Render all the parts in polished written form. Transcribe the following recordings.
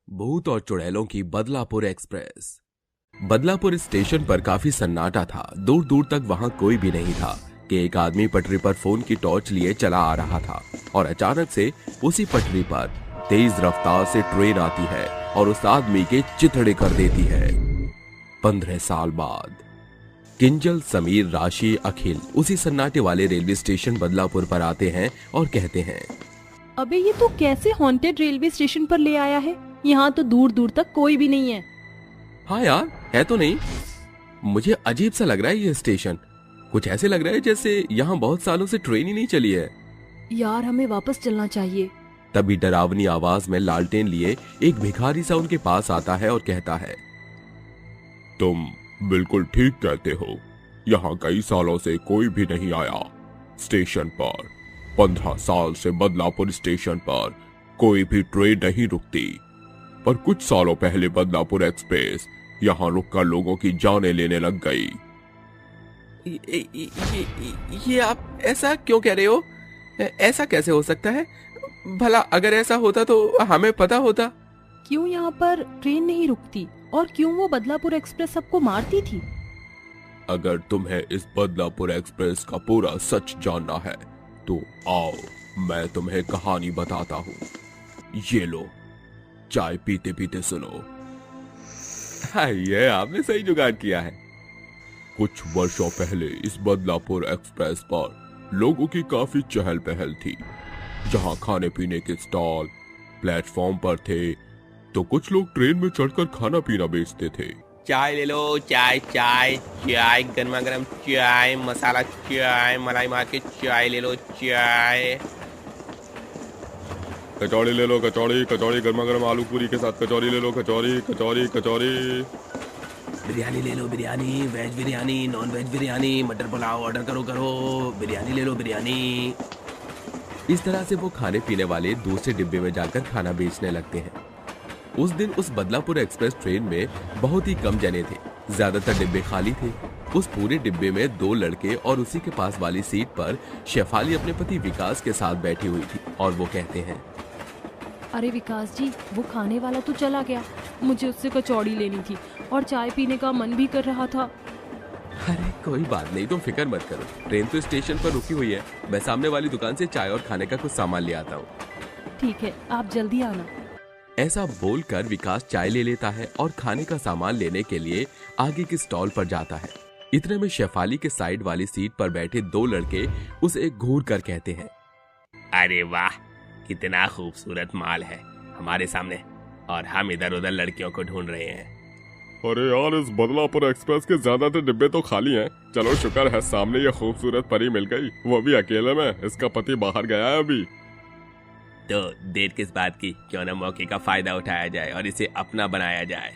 भूत और चुड़ैलों की बदलापुर एक्सप्रेस। बदलापुर स्टेशन पर काफी सन्नाटा था। दूर दूर तक वहां कोई भी नहीं था कि एक आदमी पटरी पर फोन की टॉर्च लिए चला आ रहा था और अचानक से उसी पटरी पर तेज रफ्तार से ट्रेन आती है और उस आदमी के चिथड़े कर देती है। 15 साल बाद किंजल, समीर, राशि, अखिल उसी सन्नाटे वाले रेलवे स्टेशन बदलापुर पर आते हैं और कहते हैं, अबे ये तो कैसे हॉन्टेड रेलवे स्टेशन पर ले आया है? यहाँ तो दूर दूर तक कोई भी नहीं है। हाँ यार, है तो नहीं। मुझे अजीब सा लग रहा है ये स्टेशन। कुछ ऐसे लग रहा है जैसे यहाँ बहुत सालों से ट्रेन ही नहीं चली है। यार हमें वापस चलना चाहिए। तभी डरावनी आवाज में लालटेन लिए एक भिखारी सा उनके पास आता है और कहता है, तुम बिल्कुल ठीक कहते हो। यहाँ कई सालों से कोई भी नहीं आया। स्टेशन पर 15 साल से बदलापुर स्टेशन पर कोई भी ट्रेन नहीं रुकती, पर कुछ सालों पहले बदलापुर एक्सप्रेस यहाँ रुककर लोगों की जानें लेने लग गई। ये आप ऐसा क्यों कह रहे हो? ऐसा कैसे हो सकता है? भला अगर ऐसा होता तो हमें पता होता। क्यों यहाँ पर ट्रेन नहीं रुकती और क्यों वो बदलापुर एक्सप्रेस सबको मारती थी? अगर तुम्हें इस बदलापुर एक्सप्रेस का पूरा सच जानना है तो आओ, मैं तुम्हें कहानी बताता हूँ। ये लो, चाय पीते पीते सुनो। हाँ, ये आपने सही जुगाड़ किया है। कुछ वर्षों पहले इस बदलापुर एक्सप्रेस पर लोगों की काफी चहल पहल थी। जहां खाने पीने के स्टॉल प्लेटफॉर्म पर थे तो कुछ लोग ट्रेन में चढ़कर खाना पीना बेचते थे। चाय ले लो, चाय चाय चाय, गर्मा गर्म चाय, मसाला चाय, मलाई मार के चाय ले लो, चाय। कचौड़ी ले लो, कचौड़ी कचौड़ी, गर्मा गर्म आलू पूरी के साथ कचौड़ी ले लो, कचौड़ी कचौड़ी कचौड़ी। बिरयानी ले लो, biryani, veg biryani, non veg biryani, मटर पुलाव ऑर्डर करो करो, बिरयानी ले लो, बिरयानी। इस तरह से वो खाने पीने वाले दूसरे डिब्बे में जाकर खाना बेचने लगते हैं। उस दिन उस बदलापुर एक्सप्रेस ट्रेन में बहुत ही कम जने थे। ज्यादातर डिब्बे खाली थे। उस पूरे डिब्बे में 2 लड़के और उसी के पास वाली सीट पर शेफाली अपने पति विकास के साथ बैठी हुई थी और वो कहते हैं, अरे विकास जी, वो खाने वाला तो चला गया। मुझे उससे कचौड़ी लेनी थी और चाय पीने का मन भी कर रहा था। अरे कोई बात नहीं, तुम फिक्र मत करो। ट्रेन तो स्टेशन पर रुकी हुई है। मैं सामने वाली दुकान से चाय और खाने का कुछ सामान ले आता हूँ। ठीक है, आप जल्दी आना। ऐसा बोलकर विकास चाय ले लेता है और खाने का सामान लेने के लिए आगे के स्टॉल पर जाता है। इतने में शेफाली के साइड वाली सीट पर बैठे 2 लड़के उसे घूर कर कहते हैं, अरे वाह, कितना खूबसूरत माल है हमारे सामने और हम इधर उधर लड़कियों को ढूंढ रहे हैं। अरे यार, इस बदलापुर एक्सप्रेस के ज्यादातर डिब्बे तो खाली हैं। चलो शुक्र है सामने ये खूबसूरत परी मिल गई, वो भी अकेले में। इसका पति बाहर गया है अभी। तो देर किस बात की, क्यों न मौके का फायदा उठाया जाए और इसे अपना बनाया जाए।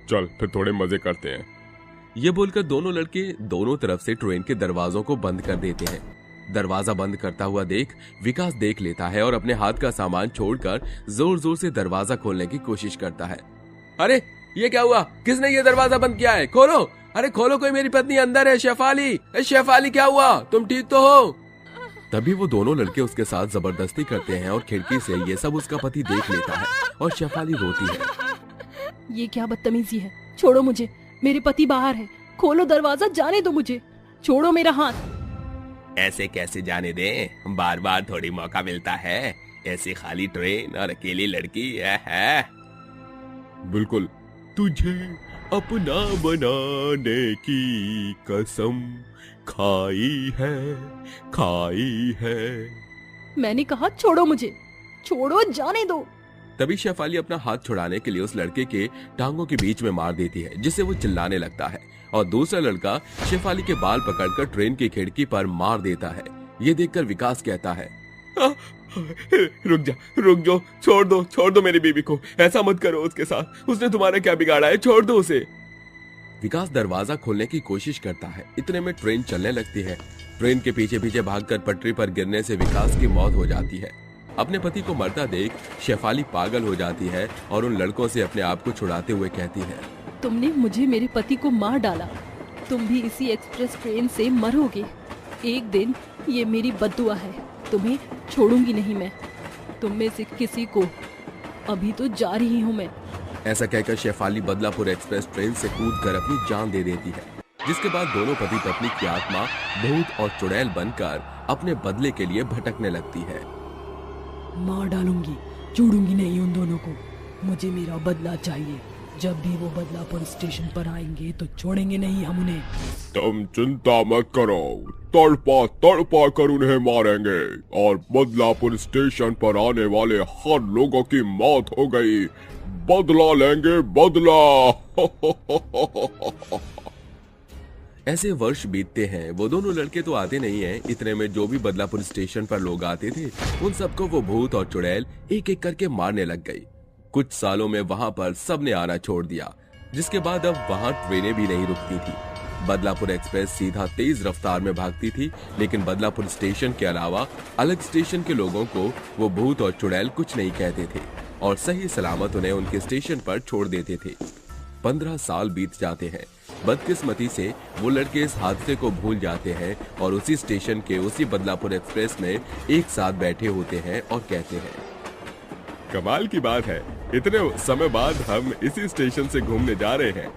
चल फिर थोड़े मजे करते हैं। ये बोलकर दोनों लड़के दोनों तरफ से ट्रेन के दरवाजों को बंद कर देते हैं। दरवाजा बंद करता हुआ देख विकास देख लेता है और अपने हाथ का सामान छोड़कर जोर जोर से दरवाजा खोलने की कोशिश करता है। अरे ये क्या हुआ? किसने ये दरवाजा बंद किया है? खोलो, अरे खोलो, कोई मेरी पत्नी अंदर है। शेफाली, शेफाली क्या हुआ? तुम ठीक तो हो? तभी वो दोनों लड़के उसके साथ जबरदस्ती करते हैं और खिड़की से ये सब उसका पति देख लेता है और शेफाली रोती है। ये क्या बदतमीजी है? छोड़ो मुझे, मेरे पति बाहर है। खोलो दरवाजा, जाने दो मुझे। छोड़ो मेरा हाथ। ऐसे कैसे जाने दें? बार बार थोड़ी मौका मिलता है। ऐसी खाली ट्रेन और अकेली लड़की है। बिल्कुल, तुझे अपना बनाने की कसम खाई है। मैंने कहा छोड़ो मुझे, छोड़ो, जाने दो। तभी शेफाली अपना हाथ छुड़ाने के लिए उस लड़के के टांगों के बीच में मार देती है, जिससे वो चिल्लाने लगता है और दूसरा लड़का शेफाली के बाल पकड़कर ट्रेन की खिड़की पर मार देता है। ये देखकर विकास कहता है, रुक जाओ, छोड़ दो मेरी बीवी को। ऐसा मत करो उसके साथ। उसने तुम्हारा क्या बिगाड़ा है? छोड़ दो उसे। विकास दरवाजा खोलने की कोशिश करता है। इतने में ट्रेन चलने लगती है। ट्रेन के पीछे पीछे भागकर पटरी पर गिरने से विकास की मौत हो जाती है। अपने पति को मरता देख शेफाली पागल हो जाती है और उन लड़कों से अपने आप को छुड़ाते हुए कहती है, तुमने मुझे मेरे पति को मार डाला। तुम भी इसी एक्सप्रेस ट्रेन से मरोगे। एक दिन ये मेरी बद्दुआ है। तुम्हें छोड़ूंगी नहीं मैं, तुम में से किसी को। अभी तो जा रही हूँ मैं। ऐसा कहकर शेफाली बदलापुर एक्सप्रेस ट्रेन से कूदकर अपनी जान दे देती है, जिसके बाद दोनों पति पत्नी की आत्मा भूत और चुड़ैल बनकर अपने बदले के लिए भटकने लगती है। मार डालूंगी, छोड़ूंगी नहीं उन दोनों को। मुझे मेरा बदला चाहिए। जब भी वो बदलापुर स्टेशन पर आएंगे तो छोड़ेंगे नहीं हम उन्हें। तुम चिंता मत करो, तड़पा तड़पा कर उन्हें मारेंगे और बदलापुर स्टेशन पर आने वाले हर लोगों की मौत हो गई। बदला लेंगे, बदला। ऐसे वर्ष बीतते हैं। वो दोनों लड़के तो आते नहीं हैं। इतने में जो भी बदलापुर स्टेशन पर लोग आते थे उन सबको वो भूत और चुड़ैल एक एक करके मारने लग गई। कुछ सालों में वहां पर सबने आना छोड़ दिया, जिसके बाद अब वहां ट्रेनें भी नहीं रुकती थी। बदलापुर एक्सप्रेस सीधा तेज रफ्तार में भागती थी, लेकिन बदलापुर स्टेशन के अलावा अलग स्टेशन के लोगों को वो भूत और चुड़ैल कुछ नहीं कहते थे और सही सलामत उन्हें उनके स्टेशन पर छोड़ देते थे। 15 साल बीत जाते हैं। बदकिस्मती से वो लड़के इस हादसे को भूल जाते हैं और उसी स्टेशन के उसी बदलापुर एक्सप्रेस में एक साथ बैठे होते हैं और कहते हैं, कमाल की बात है, इतने समय बाद हम इसी स्टेशन से घूमने जा रहे हैं।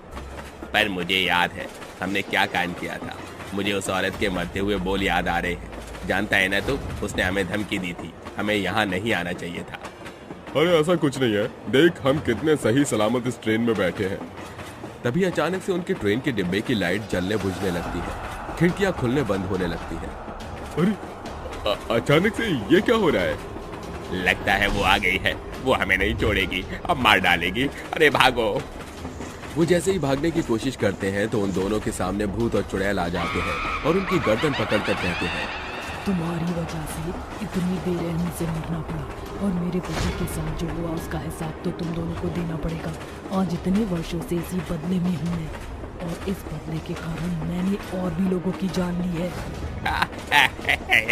पर मुझे याद है हमने क्या कांड किया था। मुझे उस औरत के मरते हुए बोल याद आ रहे हैं। जानता है ना तू, उसने हमें धमकी दी थी, हमें यहाँ नहीं आना चाहिए था। अरे ऐसा कुछ नहीं है, देख हम कितने सही सलामत इस ट्रेन में बैठे हैं। तभी अचानक से उनके ट्रेन के डिब्बे की लाइट जलने बुझने लगती है, खिड़कियां खुलने बंद होने लगती है। अरे अचानक से ये क्या हो रहा है? लगता है वो आ गई है, वो हमें नहीं छोड़ेगी, अब मार डालेगी। अरे भागो। वो जैसे ही भागने की कोशिश करते हैं तो उन दोनों के सामने भूत और चुड़ैल आ जाते हैं और उनकी गर्दन पकड़कर कहते हैं, तुम्हारी वजह से इतनी बेरहमी से मरना पड़ा और मेरे पति के साथ जो हुआ उसका हिसाब तो तुम दोनों को देना पड़ेगा। आज इतने वर्षों से इसी बदले में हूँ मैं और इस बदले के कारण मैंने और भी लोगों की जान ली है।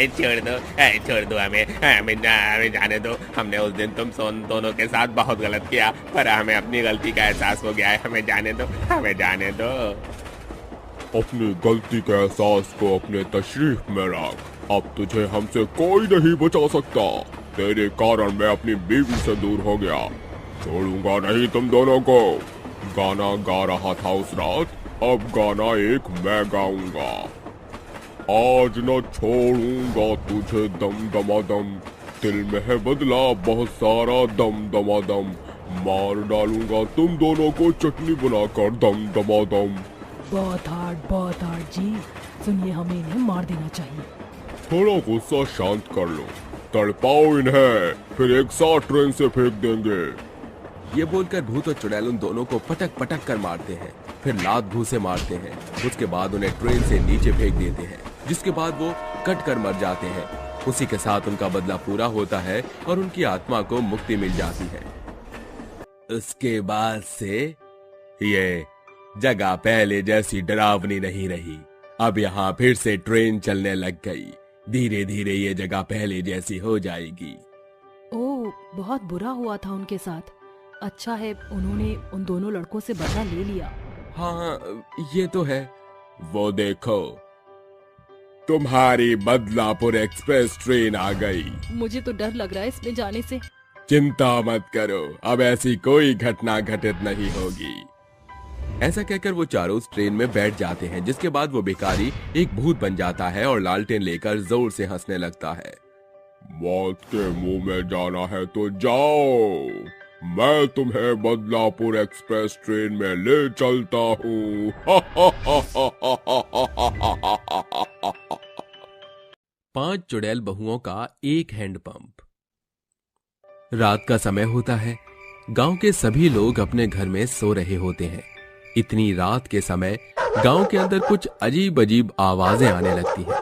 छोड़ दो हमें जाने दो। हमने उस दिन तुम दोनों के साथ बहुत गलत किया, पर हमें अपनी गलती का एहसास हो गया है। हमें जाने दो, हमें जाने दो। अपनी गलती के एहसास को अपने तशरीफ में रख। अब तुझे हमसे कोई नहीं बचा सकता। तेरे कारण मैं अपनी बीवी से दूर हो गया। छोड़ूंगा नहीं तुम दोनों को। गाना गा रहा था उस रात, अब गाना एक मैं गाऊंगा। आज न छोड़ूंगा तुझे दम दमादम, दिल में है बदला बहुत सारा दम दमादम। मार डालूंगा तुम दोनों को चटनी बनाकर दम दमादम। बहुत हार्ड जी। सुनिए, हमें इन्हें मार देना चाहिए। थोड़ा गुस्सा शांत कर लो, तड़पाओ इन्हें, फिर एक साथ ट्रेन से फेंक देंगे। ये बोलकर भूत और चुड़ैल उन दोनों को पटक पटक कर मारते हैं, फिर लात घूंसे मारते हैं। उसके बाद उन्हें ट्रेन से नीचे फेंक देते हैं, जिसके बाद वो कट कर मर जाते हैं। उसी के साथ उनका बदला पूरा होता है और उनकी आत्मा को मुक्ति मिल जाती है। उसके बाद से ये जगह पहले जैसी डरावनी नहीं रही। अब यहाँ फिर से ट्रेन चलने लग गई। धीरे धीरे ये जगह पहले जैसी हो जाएगी। ओह, बहुत बुरा हुआ था उनके साथ। अच्छा है उन्होंने उन दोनों लड़कों से बदला ले लिया। हाँ, ये तो है। वो देखो, तुम्हारी बदलापुर एक्सप्रेस ट्रेन आ गई। मुझे तो डर लग रहा है इसमें जाने से। चिंता मत करो, अब ऐसी कोई घटना घटित नहीं होगी। ऐसा कहकर वो चारों उस ट्रेन में बैठ जाते हैं, जिसके बाद वो भिखारी एक भूत बन जाता है और लालटेन लेकर जोर से हंसने लगता है। मौत के मुंह में जाना है तो जाओ, मैं तुम्हें बदलापुर एक्सप्रेस ट्रेन में ले चलता हूँ। 5 चुड़ैल बहुओं का एक हैंडपंप। रात का समय होता है। गांव के सभी लोग अपने घर में सो रहे होते हैं। इतनी रात के समय गांव के अंदर कुछ अजीब अजीब आवाजें आने लगती हैं।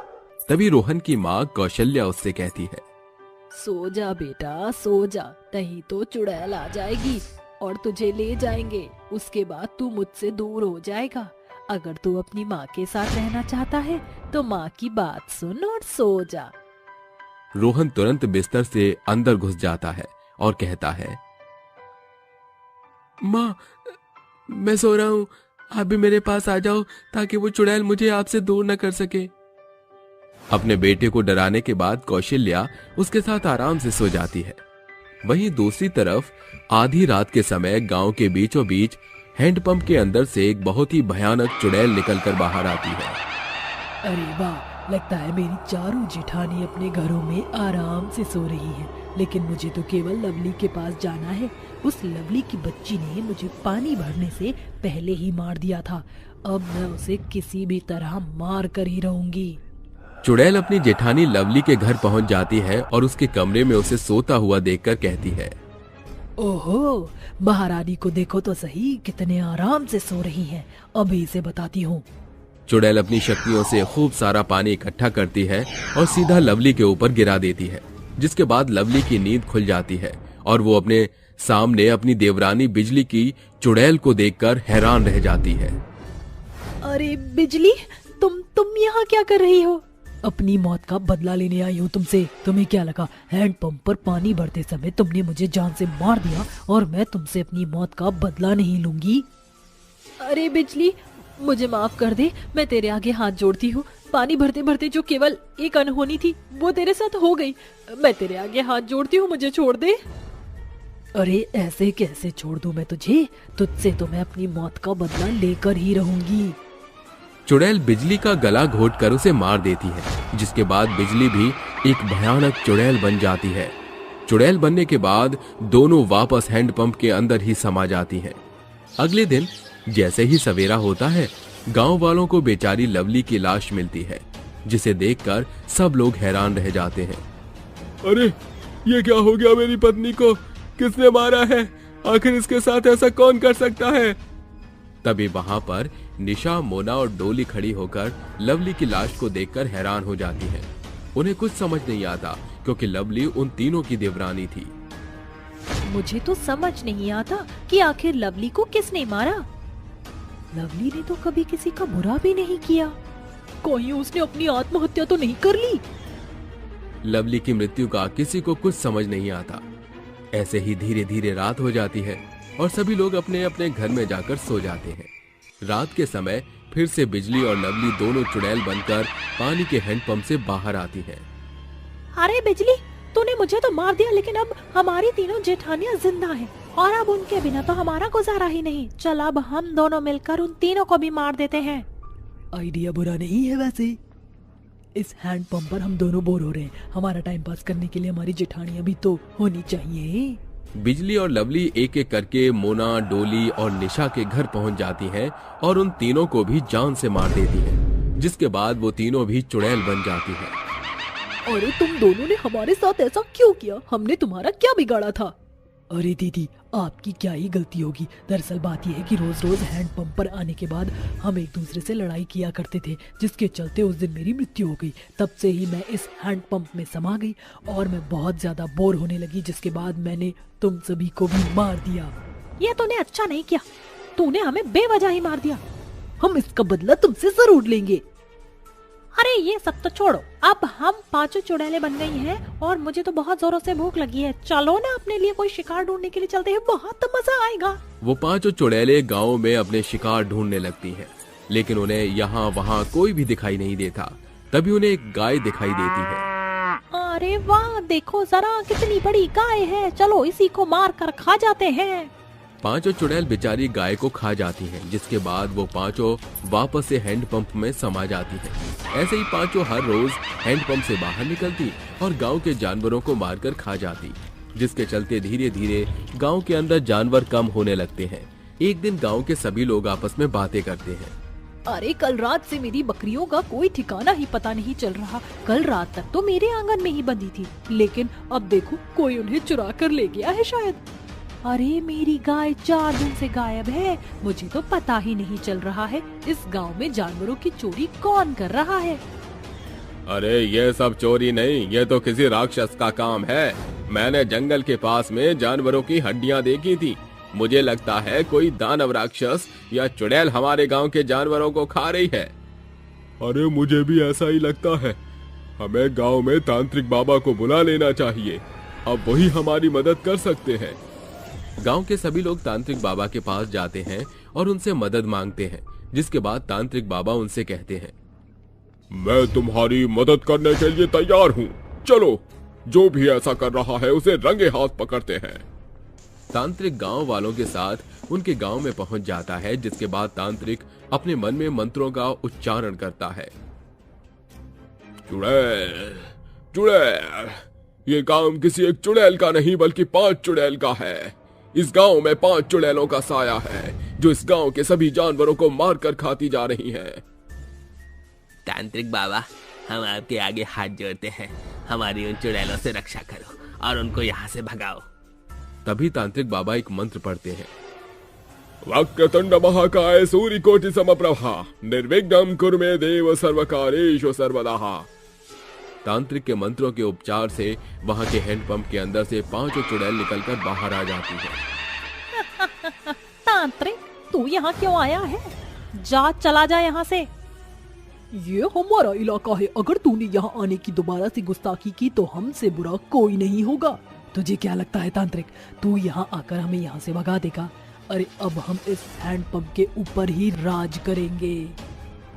तभी रोहन की माँ कौशल्या उससे कहती है, सो जा बेटा, सो जा, नहीं तो चुड़ैल आ जाएगी और तुझे ले जाएंगे। उसके बाद तू मुझसे दूर हो जाएगा। अगर तू अपनी माँ के साथ रहना चाहता है तो माँ की बात सुन और सो जा। रोहन तुरंत बिस्तर से अंदर घुस जाता है और कहता है, माँ मैं सो रहा हूँ, आप भी मेरे पास आ जाओ ताकि वो चुड़ैल मुझे आपसे दूर न कर सके। अपने बेटे को डराने के बाद कौशल्या उसके साथ आराम से सो जाती है। वहीं दूसरी तरफ आधी रात के समय गांव के बीचों बीच हैंडपंप के अंदर से एक बहुत ही भयानक चुड़ैल निकलकर बाहर आती है। अरे वाह, लगता है मेरी चारों जेठानी अपने घरों में आराम से सो रही हैं। लेकिन मुझे तो केवल लवली के पास जाना है। उस लवली की बच्ची ने मुझे पानी भरने से पहले ही मार दिया था। अब मैं उसे किसी भी तरह मार कर ही रहूंगी। चुड़ैल अपनी जेठानी लवली के घर पहुंच जाती है और उसके कमरे में उसे सोता हुआ देखकर कहती है, ओहो, महारानी को देखो तो सही, कितने आराम से सो रही हैं। अभी इसे बताती हूँ। चुड़ैल अपनी शक्तियों से खूब सारा पानी इकट्ठा करती है और सीधा लवली के ऊपर गिरा देती है, जिसके बाद लवली की नींद खुल जाती है और वो अपने सामने अपनी देवरानी बिजली की चुड़ैल को देखकर हैरान रह जाती है। अरे बिजली, तुम यहाँ क्या कर रही हो? अपनी मौत का बदला लेने आई हूँ तुमसे। तुम्हें क्या लगा हैंडपंप पर पानी भरते समय तुमने मुझे जान से मार दिया और मैं तुमसे अपनी मौत का बदला नहीं लूंगी? अरे बिजली, मुझे माफ कर दे, मैं तेरे आगे हाथ जोड़ती हूँ। पानी भरते भरते जो केवल एक अनहोनी थी वो तेरे साथ हो गई। मैं तेरे आगे हाथ जोड़ती हूँ, मुझे छोड़ दे। अरे ऐसे कैसे छोड़ दूं मैं तुझे? तुझसे तो मैं अपनी मौत का बदला लेकर ही रहूंगी। चुड़ैल बिजली का गला घोंटकर उसे मार देती है, जिसके बाद बिजली भी एक भयानक चुड़ैल बन जाती है। चुड़ैल बनने के बाद दोनों वापस हैंडपंप के अंदर ही समा जाती हैं। अगले दिन जैसे ही सवेरा होता है, गांव वालों को बेचारी लवली की लाश मिलती है, जिसे देखकर सब लोग हैरान रह जाते हैं। अरे ये क्या हो गया? मेरी पत्नी को किसने मारा है? आखिर इसके साथ ऐसा कौन कर सकता है? तभी वहां पर निशा, मोना और डोली खड़ी होकर लवली की लाश को देखकर हैरान हो जाती हैं। उन्हें कुछ समझ नहीं आता क्योंकि लवली उन तीनों की देवरानी थी। मुझे तो समझ नहीं आता कि आखिर लवली को किसने मारा। लवली ने तो कभी किसी का बुरा भी नहीं किया। कहीं उसने अपनी आत्महत्या तो नहीं कर ली? लवली की मृत्यु का किसी को कुछ समझ नहीं आता। ऐसे ही धीरे धीरे रात हो जाती है और सभी लोग अपने अपने घर में जाकर सो जाते हैं। रात के समय फिर से बिजली और लवली दोनों चुड़ैल बनकर पानी के हैंडपंप से बाहर आती हैं। अरे बिजली, तूने मुझे तो मार दिया, लेकिन अब हमारी तीनों जेठानियां जिंदा हैं और अब उनके बिना तो हमारा गुजारा ही नहीं। चल अब हम दोनों मिलकर उन तीनों को भी मार देते हैं। आइडिया बुरा नहीं है वैसे। इस हैंडपंप पर हम दोनों बोर हो रहे हैं, हमारा टाइम पास करने के लिए हमारी जेठानियां भी तो होनी चाहिए। बिजली और लवली एक एक करके मोना, डोली और निशा के घर पहुंच जाती हैं और उन तीनों को भी जान से मार देती हैं, जिसके बाद वो तीनों भी चुड़ैल बन जाती हैं। अरे तुम दोनों ने हमारे साथ ऐसा क्यों किया? हमने तुम्हारा क्या बिगाड़ा था? अरे दीदी, आपकी क्या ही गलती होगी। दरअसल बात यह है कि रोज रोज हैंडपंप पर आने के बाद हम एक दूसरे से लड़ाई किया करते थे, जिसके चलते उस दिन मेरी मृत्यु हो गई। तब से ही मैं इस हैंडपंप में समा गई और मैं बहुत ज्यादा बोर होने लगी, जिसके बाद मैंने तुम सभी को भी मार दिया। ये तूने अच्छा नहीं किया, तूने हमें बेवजह ही मार दिया। हम इसका बदला तुमसे जरूर लेंगे। अरे ये सब तो छोड़ो, अब हम पांचों चुड़ैलें बन गई हैं और मुझे तो बहुत जोरों से भूख लगी है। चलो ना अपने लिए कोई शिकार ढूंढने के लिए चलते हैं, बहुत मजा आएगा। वो पांचों चुड़ैलें गांव में अपने शिकार ढूंढने लगती हैं, लेकिन उन्हें यहाँ वहाँ कोई भी दिखाई नहीं देता। तभी उन्हें एक गाय दिखाई देती है। अरे वाह, देखो जरा कितनी बड़ी गाय है, चलो इसी को मार कर खा जाते हैं। पांचों चुड़ैल बेचारी गाय को खा जाती हैं, जिसके बाद वो पांचों वापस से हैंडपंप में समा जाती हैं। ऐसे ही पांचों हर रोज हैंडपंप से बाहर निकलती और गांव के जानवरों को मारकर खा जाती, जिसके चलते धीरे धीरे गांव के अंदर जानवर कम होने लगते हैं। एक दिन गांव के सभी लोग आपस में बातें करते हैं। अरे कल रात से मेरी बकरियों का कोई ठिकाना ही पता नहीं चल रहा। कल रात तक तो मेरे आंगन में ही बंधी थी, लेकिन अब देखो कोई उन्हें चुरा कर ले गया है शायद। अरे मेरी गाय 4 दिन से गायब है, मुझे तो पता ही नहीं चल रहा है इस गांव में जानवरों की चोरी कौन कर रहा है। अरे ये सब चोरी नहीं, ये तो किसी राक्षस का काम है। मैंने जंगल के पास में जानवरों की हड्डियां देखी थी। मुझे लगता है कोई दानव राक्षस या चुड़ैल हमारे गांव के जानवरों को खा रही है। अरे मुझे भी ऐसा ही लगता है। हमें गांव में तांत्रिक बाबा को बुला लेना चाहिए, अब वही हमारी मदद कर सकते हैं। गांव के सभी लोग तांत्रिक बाबा के पास जाते हैं और उनसे मदद मांगते हैं, जिसके बाद तांत्रिक बाबा उनसे कहते हैं, मैं तुम्हारी मदद करने के लिए तैयार हूँ, चलो। जो भी ऐसा कर रहा है उसे रंगे हाथ पकड़ते हैं। तांत्रिक गांव वालों के साथ उनके गांव में पहुंच जाता है, जिसके बाद तांत्रिक अपने मन में मंत्रों का उच्चारण करता है। चुड़ैल, चुड़ैल, ये काम किसी एक चुड़ैल का नहीं बल्कि 5 चुड़ैल का है। इस गांव में 5 चुड़ैलों का साया है जो इस गांव के सभी जानवरों को मारकर खाती जा रही हैं। तांत्रिक बाबा, हम आपके आगे हाथ जोड़ते हैं, हमारी उन चुड़ैलों से रक्षा करो और उनको यहाँ से भगाओ। तभी तांत्रिक बाबा एक मंत्र पढ़ते हैं। वक्रतुंड महाकाय सूर्यकोटि समप्रभा निर्विघ्नं कुरु मे देव सर्वकारेषु सर्वदा। तांत्रिक के मंत्रों के उपचार से वहां के हैंडपंप के अंदर से 5 चुड़ैल निकलकर बाहर आ जाती है। तांत्रिक, तू यहाँ क्यों आया है? चला जा यहाँ से। ये हमारा इलाका है, अगर तूने यहाँ आने की दोबारा से गुस्ताखी की तो हमसे बुरा कोई नहीं होगा। तुझे क्या लगता है तांत्रिक, तू यहाँ आकर हमें यहाँ से भगा देगा? अरे अब हम इस हैंडपंप के ऊपर ही राज करेंगे।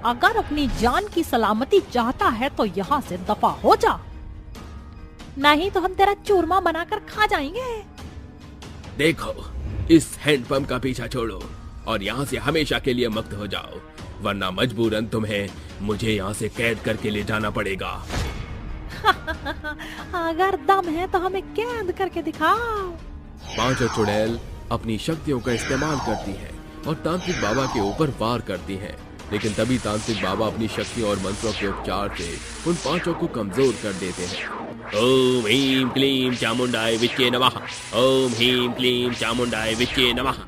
अगर अपनी जान की सलामती चाहता है तो यहाँ से दफा हो जा, नहीं तो हम तेरा चूरमा बनाकर खा जाएंगे। देखो, इस हैंडपंप का पीछा छोड़ो और यहाँ से हमेशा के लिए मुक्त हो जाओ, वरना मजबूरन तुम्हें मुझे यहाँ से कैद करके ले जाना पड़ेगा। अगर दम है तो हमें कैद करके दिखाओ। 5 चुड़ैल अपनी शक्तियों का इस्तेमाल करती हैं और तांत्रिक बाबा के ऊपर वार करती हैं, लेकिन तभी तांत्रिक बाबा अपनी शक्तियों और मंत्रों के उपचार से उन 5 को कमजोर कर देते हैं। ओम ह्रीं क्लीं चामुंडाय विच्चे नमः। ओम ह्रीं क्लीं चामुंडाय विच्चे नमः।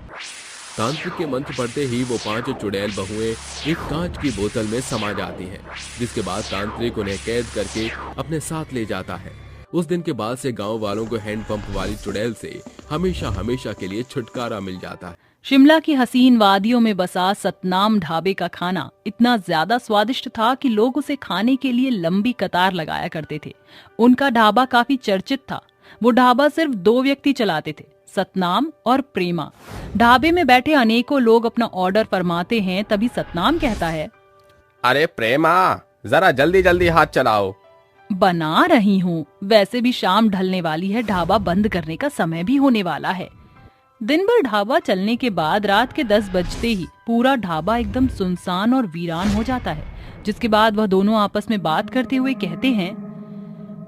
तांत्रिक के मंत्र पढ़ते ही वो 5 चुड़ैल बहुएं एक कांच की बोतल में समा जाती हैं, जिसके बाद तांत्रिक उन्हें कैद करके अपने साथ ले जाता है। उस दिन के बाद से गांव वालों को हैंडपंप वाली चुड़ैल से हमेशा हमेशा के लिए छुटकारा मिल जाता है। शिमला की हसीन वादियों में बसा सतनाम ढाबे का खाना इतना ज्यादा स्वादिष्ट था कि लोग उसे खाने के लिए लंबी कतार लगाया करते थे। उनका ढाबा काफी चर्चित था। वो ढाबा सिर्फ 2 व्यक्ति चलाते थे, सतनाम और प्रेमा। ढाबे में बैठे अनेकों लोग अपना ऑर्डर फरमाते हैं, तभी सतनाम कहता है, अरे प्रेमा, जरा जल्दी जल्दी हाथ चलाओ। बना रही हूँ, वैसे भी शाम ढलने वाली है, ढाबा बंद करने का समय भी होने वाला है। दिन भर ढाबा चलने के बाद रात के 10 बजते ही पूरा ढाबा एकदम सुनसान और वीरान हो जाता है, जिसके बाद वह दोनों आपस में बात करते हुए कहते हैं,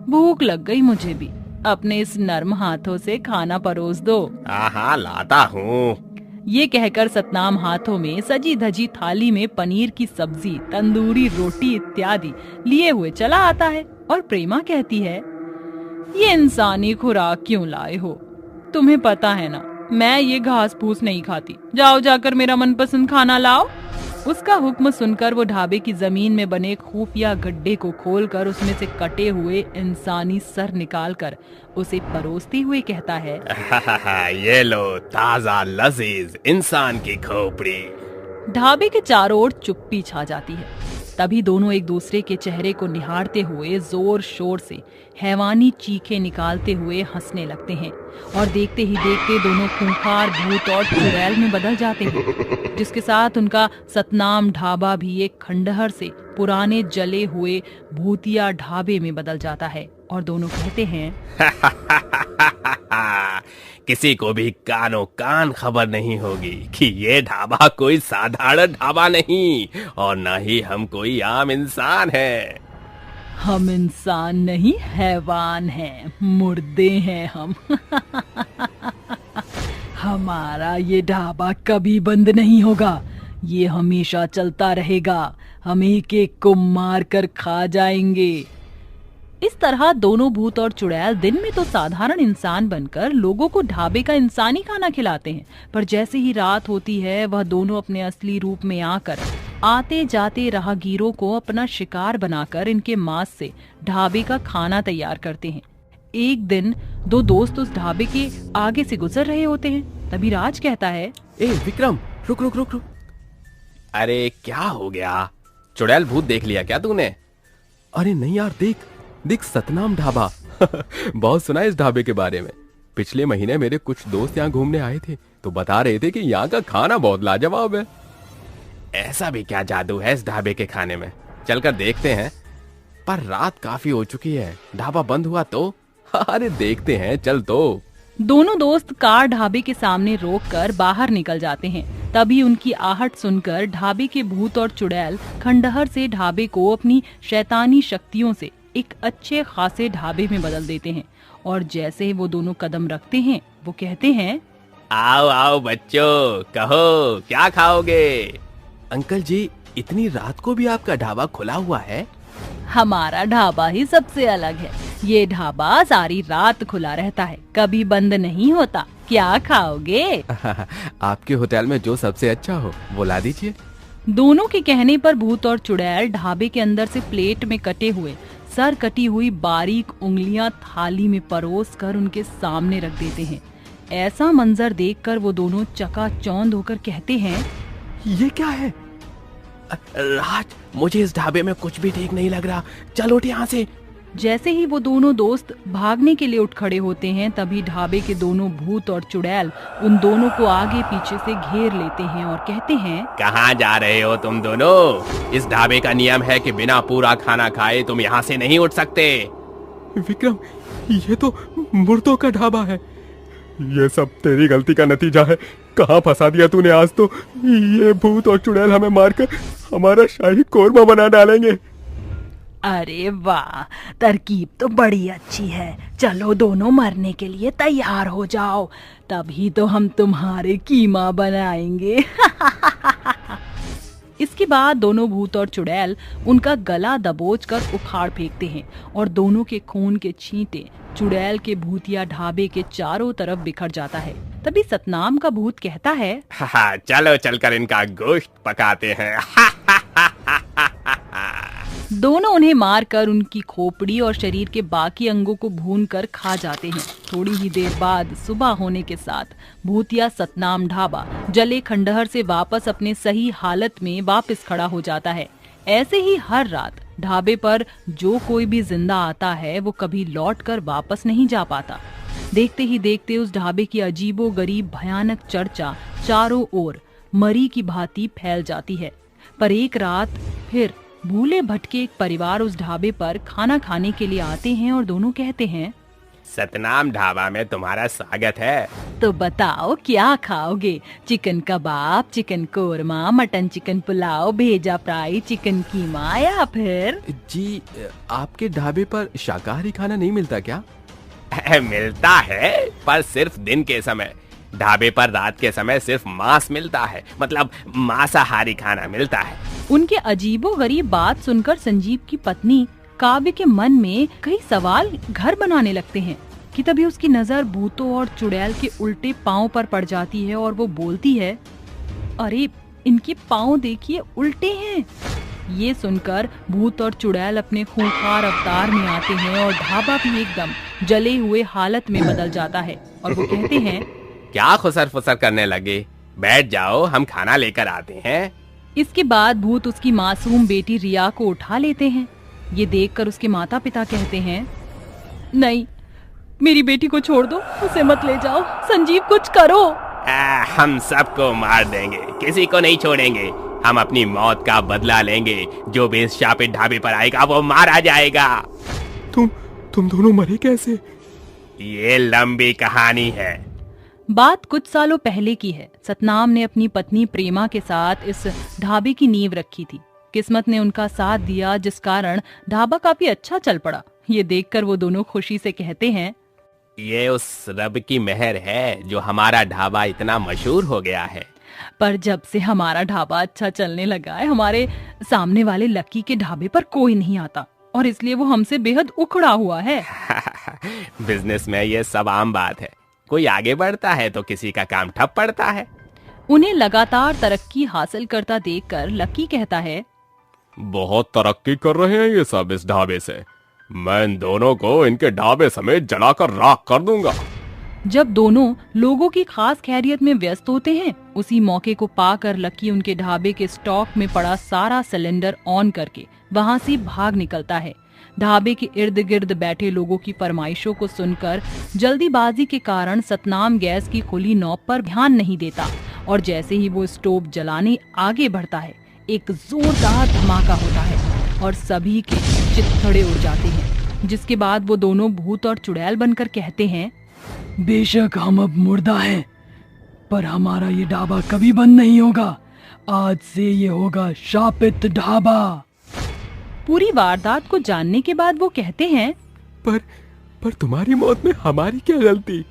भूख लग गई मुझे भी, अपने इस नर्म हाथों से खाना परोस दो। हाँ, लाता हूँ। ये कहकर सतनाम हाथों में सजी धजी थाली में पनीर की सब्जी, तंदूरी रोटी इत्यादि लिए हुए चला आता है और प्रेमा कहती है, ये इंसानी खुराक क्यों लाए हो? तुम्हें पता है ना, मैं ये घास फूस नहीं खाती। जाओ जाकर मेरा मनपसंद खाना लाओ। उसका हुक्म सुनकर वो ढाबे की जमीन में बने खुफिया गड्ढे को खोलकर उसमें से कटे हुए इंसानी सर निकालकर उसे परोसते हुए कहता है, ये लो ताजा लजीज इंसान की खोपड़ी। ढाबे के चारों ओर चुप्पी छा जाती है। तभी दोनों एक दूसरे के चेहरे को निहारते हुए जोर शोर से हैवानी चीखें निकालते हुए हंसने लगते हैं और देखते ही देखते दोनों खूंखार भूत और चुड़ैल में बदल जाते हैं, जिसके साथ उनका सतनाम ढाबा भी एक खंडहर से पुराने जले हुए भूतिया ढाबे में बदल जाता है और दोनों कहते हैं, किसी को भी कानो कान खबर नहीं होगी कि ये ढाबा कोई साधारण ढाबा नहीं और न ही हम कोई आम इंसान है। हम इंसान नहीं, हैवान हैं, मुर्दे हैं हम। हमारा ये ढाबा कभी बंद नहीं होगा, ये हमेशा चलता रहेगा। हम एक एक को मार कर खा जाएंगे। इस तरह दोनों भूत और चुड़ैल दिन में तो साधारण इंसान बनकर लोगों को ढाबे का इंसानी खाना खिलाते हैं, पर जैसे ही रात होती है वह दोनों अपने असली रूप में आकर आते जाते राहगीरों को अपना शिकार बनाकर इनके मांस से ढाबे का खाना तैयार करते हैं। एक दिन 2 दोस्त उस ढाबे के आगे से गुजर रहे होते हैं। तभी राज कहता है, ए विक्रम, रुक रुक रुक रुक। अरे क्या हो गया? चुड़ैल भूत देख लिया क्या तूने? अरे नहीं यार, देख देख, सतनाम ढाबा। बहुत सुना है इस ढाबे के बारे में। पिछले महीने मेरे कुछ दोस्त यहाँ घूमने आए थे तो बता रहे थे कि यहाँ का खाना बहुत लाजवाब है। ऐसा भी क्या जादू है इस ढाबे के खाने में? चलकर देखते हैं। पर रात काफी हो चुकी है, ढाबा बंद हुआ तो अरे देखते हैं, चल तो। दोनों दोस्त कार ढाबे के सामने रोककर बाहर निकल जाते हैं। तभी उनकी आहट सुनकर ढाबे के भूत और चुड़ैल खंडहर से ढाबे को अपनी शैतानी शक्तियों से एक अच्छे खासे ढाबे में बदल देते हैं। और जैसे ही वो दोनों कदम रखते हैं, वो कहते हैं, आओ आओ बच्चों, कहो क्या खाओगे? अंकल जी, इतनी रात को भी आपका ढाबा खुला हुआ है? हमारा ढाबा ही सबसे अलग है। ये ढाबा सारी रात खुला रहता है, कभी बंद नहीं होता। क्या खाओगे? आपके होटल में जो सबसे अच्छा हो वो ला दीजिए। दोनों के कहने पर भूत और चुड़ैल ढाबे के अंदर से प्लेट में कटे हुए सर कटी हुई बारीक उंगलियां थाली में परोस कर उनके सामने रख देते हैं। ऐसा मंजर देखकर वो दोनों चकाचौंध होकर कहते हैं, ये क्या है? राज, मुझे इस ढाबे में कुछ भी ठीक नहीं लग रहा, चल उठ यहाँ से। जैसे ही वो दोनों दोस्त भागने के लिए उठ खड़े होते हैं, तभी ढाबे के दोनों भूत और चुड़ैल उन दोनों को आगे पीछे से घेर लेते हैं और कहते हैं, कहाँ जा रहे हो तुम दोनों? इस ढाबे का नियम है कि बिना पूरा खाना खाए तुम यहाँ से नहीं उठ सकते। विक्रम, ये तो मुर्दों का ढाबा है। ये सब तेरी गलती का नतीजा है। कहाँ फंसा दिया तूने आज तो। ये भूत और चुड़ैल हमें मारकर हमारा शाही कोरमा बना डालेंगे। अरे वाह, तरकीब तो बड़ी अच्छी है। चलो दोनों मरने के लिए तैयार हो जाओ, तभी तो हम तुम्हारे कीमा बनाएंगे। इसके बाद दोनों भूत और चुड़ैल उनका गला दबोच कर उखाड़ फेंकते हैं और दोनों के खून के छींटे चुड़ैल के भूतिया ढाबे के चारों तरफ बिखर जाता है। तभी सतनाम का भूत कहता है, चलो चलकर इनका गोश्त पकाते हैं। दोनों उन्हें मारकर उनकी खोपड़ी और शरीर के बाकी अंगों को भूनकर खा जाते हैं। थोड़ी ही देर बाद सुबह होने के साथ भूतिया सतनाम ढाबा जले खंडहर से वापस अपने सही हालत में वापस खड़ा हो जाता है। ऐसे ही हर रात ढाबे पर जो कोई भी जिंदा आता है वो कभी लौट कर वापस नहीं जा पाता। देखते ही देखते उस ढाबे की अजीबो गरीब भयानक चर्चा चारों ओर मरी की भांति फैल जाती है। पर एक रात फिर भूले भटके एक परिवार उस ढाबे पर खाना खाने के लिए आते हैं और दोनों कहते हैं, सतनाम ढाबा में तुम्हारा स्वागत है। तो बताओ क्या खाओगे? Chicken kebab, chicken korma, mutton chicken pulao, भेजा फ्राई, चिकन कीमा या फिर? जी, आपके ढाबे पर शाकाहारी खाना नहीं मिलता क्या? मिलता है, पर सिर्फ दिन के समय। ढाबे पर रात के समय सिर्फ मांस मिलता है, मतलब मांसाहारी खाना मिलता है। उनके अजीबो गरीब बात सुनकर संजीव की पत्नी काव्य के मन में कई सवाल घर बनाने लगते हैं कि तभी उसकी नजर भूतों और चुड़ैल के उल्टे पांव पर पड़ जाती है और वो बोलती है, अरे इनके पांव देखिए, उल्टे हैं। ये सुनकर भूत और चुड़ैल अपने खूंखार अवतार में आते हैं और ढाबा भी एकदम जले हुए हालत में बदल जाता है और वो कहते हैं, क्या खुसर फुसर करने लगे? बैठ जाओ, हम खाना लेकर आते हैं। इसके बाद भूत उसकी मासूम बेटी रिया को उठा लेते हैं। ये देखकर उसके माता पिता कहते हैं, नहीं, मेरी बेटी को छोड़ दो, उसे मत ले जाओ। संजीव कुछ करो। हम सबको मार देंगे, किसी को नहीं छोड़ेंगे। हम अपनी मौत का बदला लेंगे। जो भी इस शापित ढाबे पर आएगा वो मारा जाएगा। तुम दोनों मरे कैसे? ये लंबी कहानी है। बात कुछ सालों पहले की है। सतनाम ने अपनी पत्नी प्रेमा के साथ इस ढाबे की नींव रखी थी। किस्मत ने उनका साथ दिया, जिस कारण ढाबा काफी अच्छा चल पड़ा। ये देखकर वो दोनों खुशी से कहते हैं, ये उस रब की मेहर है जो हमारा ढाबा इतना मशहूर हो गया है। पर जब से हमारा ढाबा अच्छा चलने लगा है, हमारे सामने वाले लक्की के ढाबे पर कोई नहीं आता और इसलिए वो हमसे बेहद उखड़ा हुआ है। बिजनेस में ये सब आम बात है। कोई आगे बढ़ता है तो किसी का काम ठप पड़ता है। उन्हें लगातार तरक्की हासिल करता देखकर लक्की कहता है, बहुत तरक्की कर रहे हैं ये सब इस ढाबे से। मैं इन दोनों को इनके ढाबे समेत जलाकर राख कर दूंगा। जब दोनों लोगों की खास खैरियत में व्यस्त होते हैं, उसी मौके को पाकर लक्की उनके ढाबे के स्टॉक में पड़ा सारा सिलेंडर ऑन करके वहां से भाग निकलता है। ढाबे के इर्द गिर्द बैठे लोगों की फरमाइशों को सुनकर जल्दीबाजी के कारण सतनाम गैस की खुली नॉब पर ध्यान नहीं देता और जैसे ही वो स्टोव जलाने आगे बढ़ता है, एक जोरदार धमाका होता है और सभी के चित्थड़े उड़ जाते हैं। जिसके बाद वो दोनों भूत और चुड़ैल बनकर कहते हैं, बेशक हम अब मुर्दा हैं, पर हमारा ये ढाबा कभी बंद नहीं होगा। आज से ये होगा शापित ढाबा। पूरी वारदात को जानने के बाद वो कहते हैं, पर तुम्हारी मौत में हमारी क्या गलती?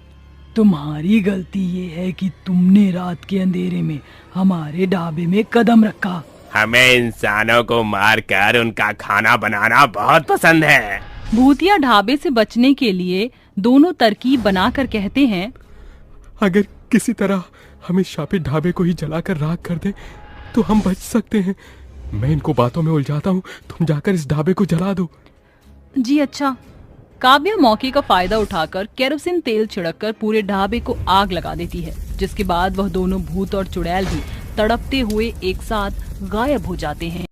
तुम्हारी गलती ये है कि तुमने रात के अंधेरे में हमारे ढाबे में कदम रखा। हमें इंसानों को मारकर उनका खाना बनाना बहुत पसंद है। भूतिया ढाबे से बचने के लिए दोनों तरकीब बनाकर कहते हैं, अगर किसी तरह हमें शापित ढाबे को ही जलाकर राख कर दे तो हम बच सकते हैं। मैं इनको बातों में उलझाता हूँ, तुम जाकर इस ढाबे को जला दो। जी अच्छा। काव्या मौके का फायदा उठाकर केरोसिन तेल छिड़ककर पूरे ढाबे को आग लगा देती है, जिसके बाद वह दोनों भूत और चुड़ैल भी तड़पते हुए एक साथ गायब हो जाते हैं।